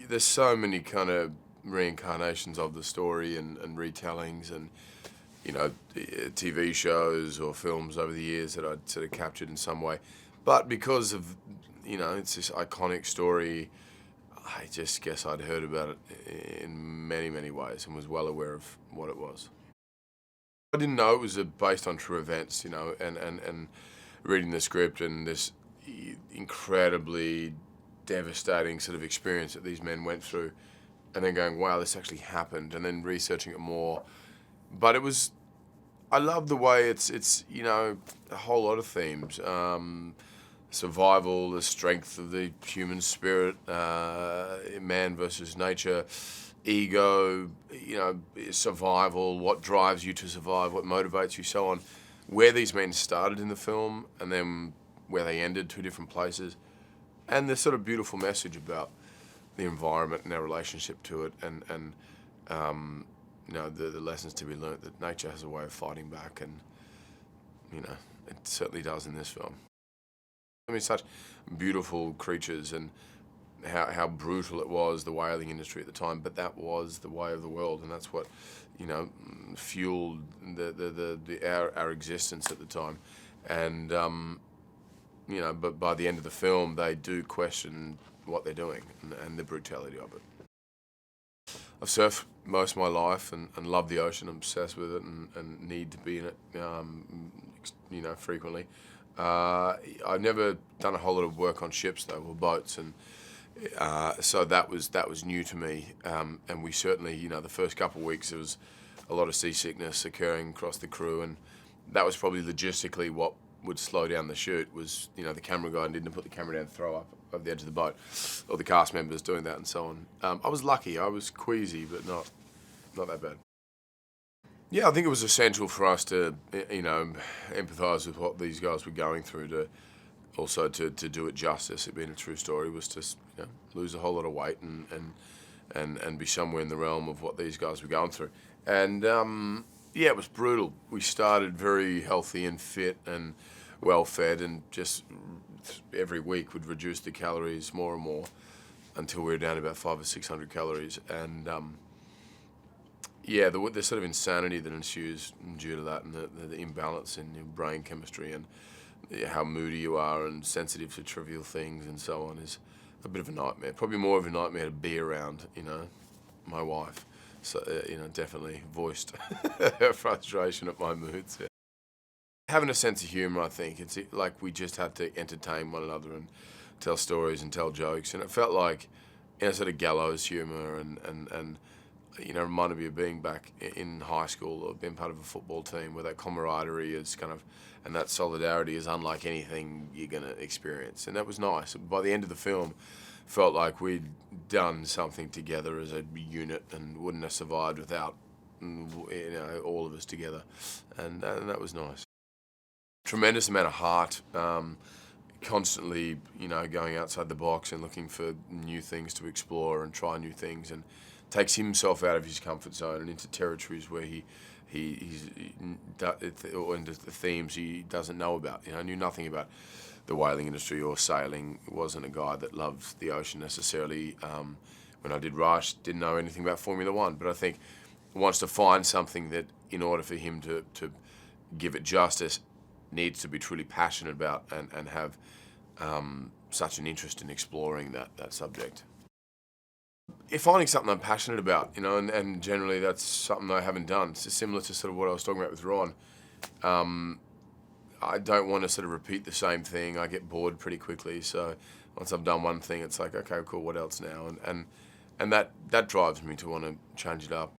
there's so many kind of reincarnations of the story and retellings and, TV shows or films over the years that I'd sort of captured in some way. But because of, it's this iconic story, I just guess I'd heard about it in many, many ways and was well aware of what it was. I didn't know it was based on true events, and reading the script and this incredibly devastating sort of experience that these men went through, and then going, wow, this actually happened, and then researching it more. But I love the way it's a whole lot of themes. Survival, the strength of the human spirit, man versus nature, ego, survival, what drives you to survive, what motivates you, so on. Where these men started in the film and then where they ended, two different places. And this sort of beautiful message about the environment and our relationship to it and the lessons to be learnt, that nature has a way of fighting back, and, it certainly does in this film. I mean, such beautiful creatures, and how brutal it was, the whaling industry at the time, but that was the way of the world, and that's what, fueled our existence at the time. And, but by the end of the film, they do question what they're doing and the brutality of it. I've surfed most of my life and love the ocean. I'm obsessed with it and need to be in it, frequently. I've never done a whole lot of work on ships though, or boats, and so that was new to me. And we certainly, the first couple of weeks there was a lot of seasickness occurring across the crew, and that was probably logistically what would slow down the shoot. Was the camera guy didn't put the camera down and throw up over the edge of the boat, or the cast members doing that and so on. I was lucky. I was queasy, but not that bad. Yeah, I think it was essential for us to, empathise with what these guys were going through, to also to do it justice. It being a true story was to, lose a whole lot of weight and be somewhere in the realm of what these guys were going through. And it was brutal. We started very healthy and fit and well fed, and just every week would reduce the calories more and more until we were down to about 500 or 600 calories. And the sort of insanity that ensues due to that, and the imbalance in your brain chemistry, and how moody you are and sensitive to trivial things and so on, is a bit of a nightmare. Probably more of a nightmare to be around, my wife. So, definitely voiced her frustration at my moods. Yeah. Having a sense of humour, I think. It's like we just had to entertain one another and tell stories and tell jokes. And it felt like, sort of gallows humour and reminded me of being back in high school or being part of a football team where that camaraderie is and that solidarity is unlike anything you're going to experience. And that was nice. By the end of the film, felt like we'd done something together as a unit and wouldn't have survived without, all of us together. And that was nice. Tremendous amount of heart, constantly, going outside the box and looking for new things to explore and try new things, and takes himself out of his comfort zone and into territories where he's or into the themes he doesn't know about. Knew nothing about the whaling industry or sailing. Wasn't a guy that loves the ocean necessarily. When I did Rush, didn't know anything about Formula One, but I think wants to find something that, in order for him to give it justice, needs to be truly passionate about and have such an interest in exploring that subject. If finding something I'm passionate about, and generally that's something I haven't done. It's similar to sort of what I was talking about with Ron. I don't want to sort of repeat the same thing. I get bored pretty quickly. So once I've done one thing, it's like, okay, cool, what else now? And that drives me to want to change it up.